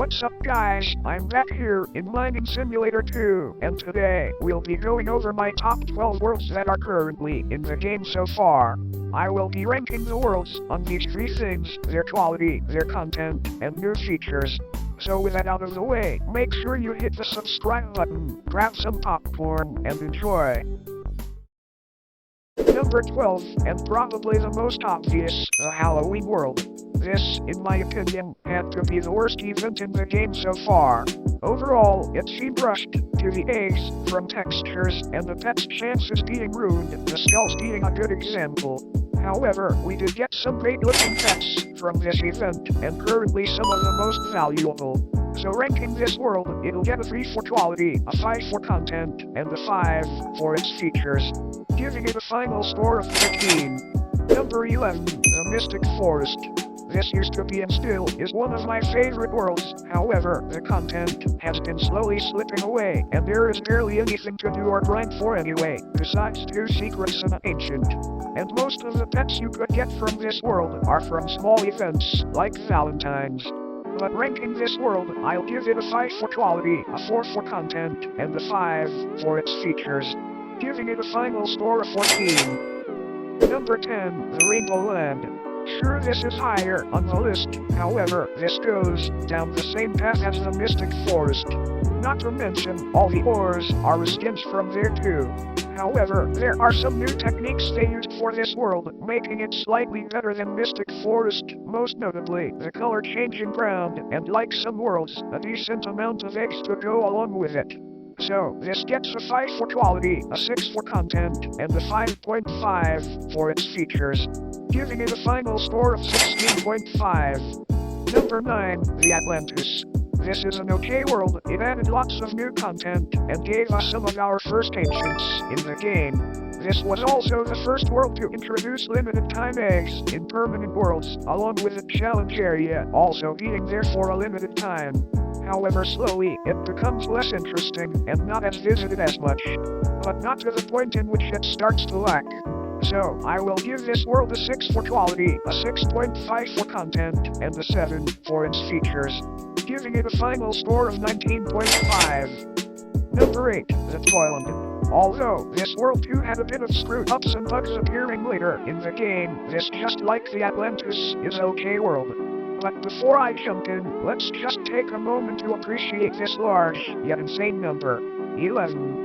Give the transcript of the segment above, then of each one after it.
What's up guys, I'm back here in Mining Simulator 2, and today we'll be going over my top 12 worlds that are currently in the game so far. I will be ranking the worlds on these three things: their quality, their content, and new features. So with that out of the way, make sure you hit the subscribe button, grab some popcorn, and enjoy. Number 12, and probably the most obvious, the Halloween world. This, in my opinion, had to be the worst event in the game so far. Overall, it seemed rushed to the eggs from textures and the pets' chances being ruined, the skulls being a good example. However, we did get some great looking pets from this event, and currently some of the most valuable. So ranking this world, it'll get a 3 for quality, a 5 for content, and a 5 for its features, giving it a final score of 13. Number 11, the Mystic Forest. This used to be and still is one of my favorite worlds. However, the content has been slowly slipping away, and there is barely anything to do or grind for anyway, besides 2 secrets and an ancient. And most of the pets you could get from this world are from small events, like Valentine's. But ranking this world, I'll give it a 5 for quality, a 4 for content, and a 5 for its features, giving it a final score of 14. Number 10, the Rainbow Land. Sure, this is higher on the list, however, this goes down the same path as the Mystic Forest. Not to mention, all the ores are skins from there too. However, there are some new techniques they used for this world, making it slightly better than Mystic Forest, most notably the color changing ground, and like some worlds, a decent amount of eggs to go along with it. So, this gets a 5 for quality, a 6 for content, and a 5.5 for its features, giving it a final score of 16.5. Number 9, the Atlantis. This is an okay world. It added lots of new content, and gave us some of our first ancients in the game. This was also the first world to introduce limited time eggs in permanent worlds, along with a challenge area also being there for a limited time. However, slowly, it becomes less interesting and not as visited as much, but not to the point in which it starts to lack. So, I will give this world a 6 for quality, a 6.5 for content, and a 7 for its features, giving it a final score of 19.5. Number 8, the Toyland. Although this world too had a bit of screw-ups and bugs appearing later in the game, this, just like the Atlantis, is an okay world. But before I jump in, let's just take a moment to appreciate this large, yet insane number. 11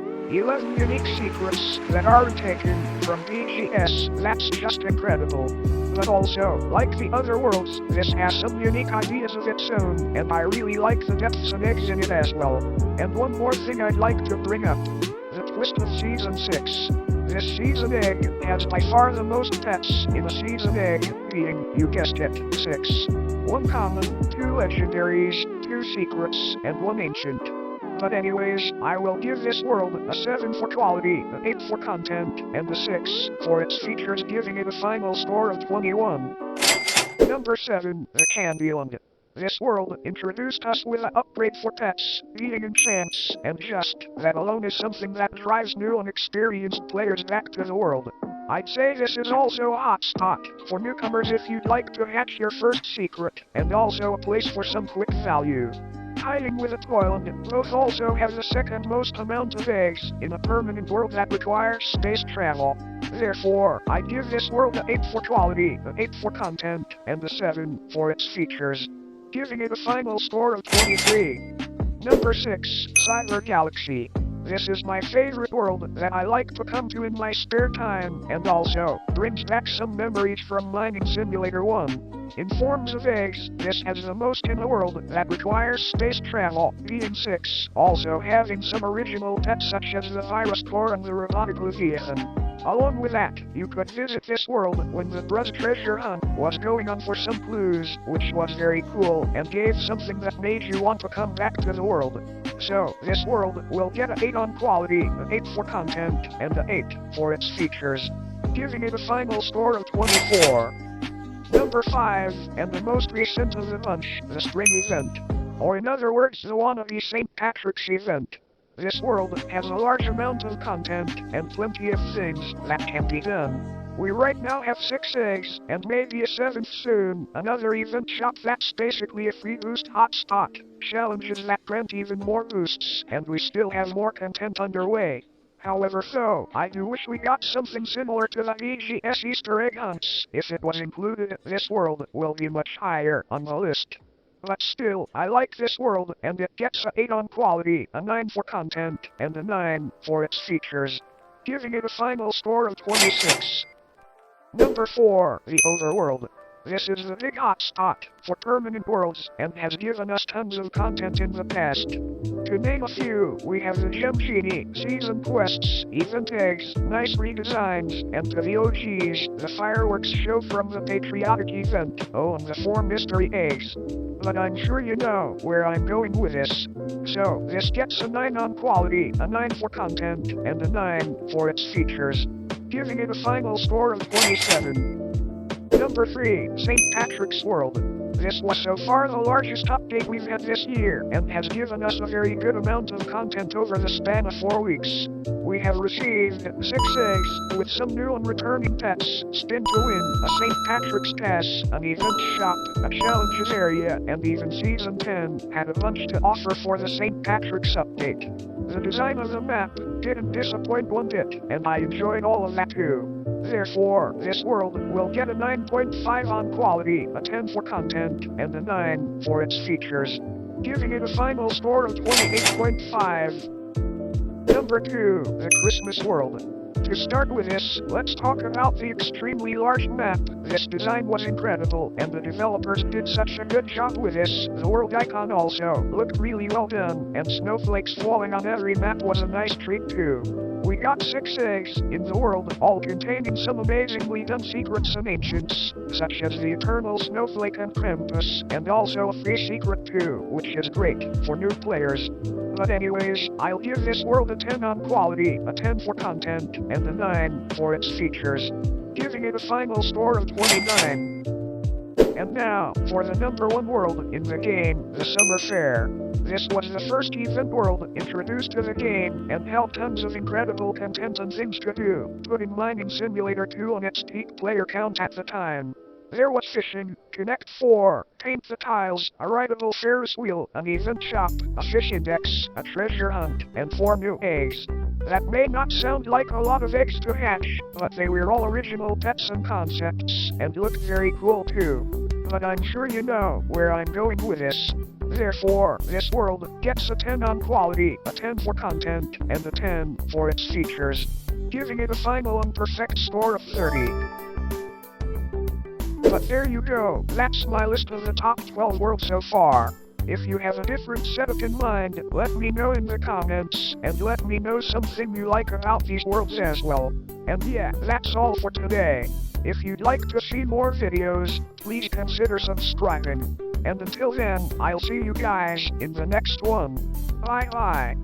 unique secrets that aren't taken from BGS. That's just incredible. But also, like the other worlds, this has some unique ideas of its own, and I really like the depths and eggs in it as well. And one more thing I'd like to bring up: the twist of Season 6. This season egg has by far the most pets in a season egg, being, you guessed it, 6. 1 common, 2 legendaries, 2 secrets, and 1 ancient. But anyways, I will give this world a 7 for quality, an 8 for content, and a 6 for its features, giving it a final score of 21. Number 7, the Candyland. This world introduced us with an upgrade for pets, being enchants, and just that alone is something that drives new and experienced players back to the world. I'd say this is also a hot spot for newcomers if you'd like to hatch your first secret, and also a place for some quick value. Hiding with a Toyland, both also have the second most amount of eggs in a permanent world that requires space travel. Therefore, I give this world an 8 for quality, an 8 for content, and a 7 for its features, giving it a final score of 23. Number 6, Cyber Galaxy. This is my favorite world that I like to come to in my spare time, and also brings back some memories from Mining Simulator 1. In forms of eggs, this has the most in the world that requires space travel, being 6, also having some original pets such as the virus core and the robotic Leviathan. Along with that, you could visit this world when the 𝗔𝗰𝗴𝗶𝗀𝗀𝗀 treasure hunt was going on for some clues, which was very cool and gave something that made you want to come back to the world. So, this world will get an 8 on quality, an 8 for content, and an 8 for its features, giving it a final score of 24. Number 5, and the most recent of the bunch, the Spring Event. Or in other words, the wannabe St. Patrick's Event. This world has a large amount of content and plenty of things that can be done. We right now have 6 eggs, and maybe a 7th soon. Another event shop that's basically a free boost hotspot. Challenges that grant even more boosts, and we still have more content underway. However though, I do wish we got something similar to the VGS Easter egg hunts. If it was included, this world will be much higher on the list. But still, I like this world, and it gets a 8 on quality, a 9 for content, and a 9 for its features, giving it a final score of 26. Number 4, the Overworld. This is the big hotspot for permanent worlds, and has given us tons of content in the past. To name a few, we have the Gem Genie, season quests, event eggs, nice redesigns, and to the OGs, the fireworks show from the patriotic event, oh, and the 4 mystery eggs. But I'm sure you know where I'm going with this. So, this gets a 9 on quality, a 9 for content, and a 9 for its features, giving it a final score of 27. Number 3, St. Patrick's World. This was so far the largest update we've had this year, and has given us a very good amount of content over the span of 4 weeks. We have received 6 eggs, with some new and returning pets, spin to win, a St. Patrick's Pass, an event shop, a challenges area, and even Season 10 had a bunch to offer for the St. Patrick's update. The design of the map didn't disappoint one bit, and I enjoyed all of that too. Therefore, this world will get a 9.5 on quality, a 10 for content, and a 9 for its features, giving it a final score of 28.5. Number 2, the Christmas World. To start with this, let's talk about the extremely large map. This design was incredible, and the developers did such a good job with this. The world icon also looked really well done, and snowflakes falling on every map was a nice treat too. We got 6 eggs in the world, all containing some amazingly done secrets and ancients, such as the Eternal Snowflake and Krampus, and also a free secret too, which is great for new players. But anyways, I'll give this world a 10 on quality, a 10 for content, and a 9 for its features, giving it a final score of 29. And now, for the number 1 world in the game, the Summer Fair. This was the first event world introduced to the game, and held tons of incredible content and things to do, putting Mining Simulator 2 on its peak player count at the time. There was fishing, Connect 4, paint the tiles, a rideable Ferris wheel, an event shop, a fish index, a treasure hunt, and 4 new eggs. That may not sound like a lot of eggs to hatch, but they were all original pets and concepts, and looked very cool too. But I'm sure you know where I'm going with this. Therefore, this world gets a 10 on quality, a 10 for content, and a 10 for its features, giving it a final and perfect score of 30. But there you go, that's my list of the top 12 worlds so far. If you have a different setup in mind, let me know in the comments, and let me know something you like about these worlds as well. And yeah, that's all for today. If you'd like to see more videos, please consider subscribing. And until then, I'll see you guys in the next one. Bye bye.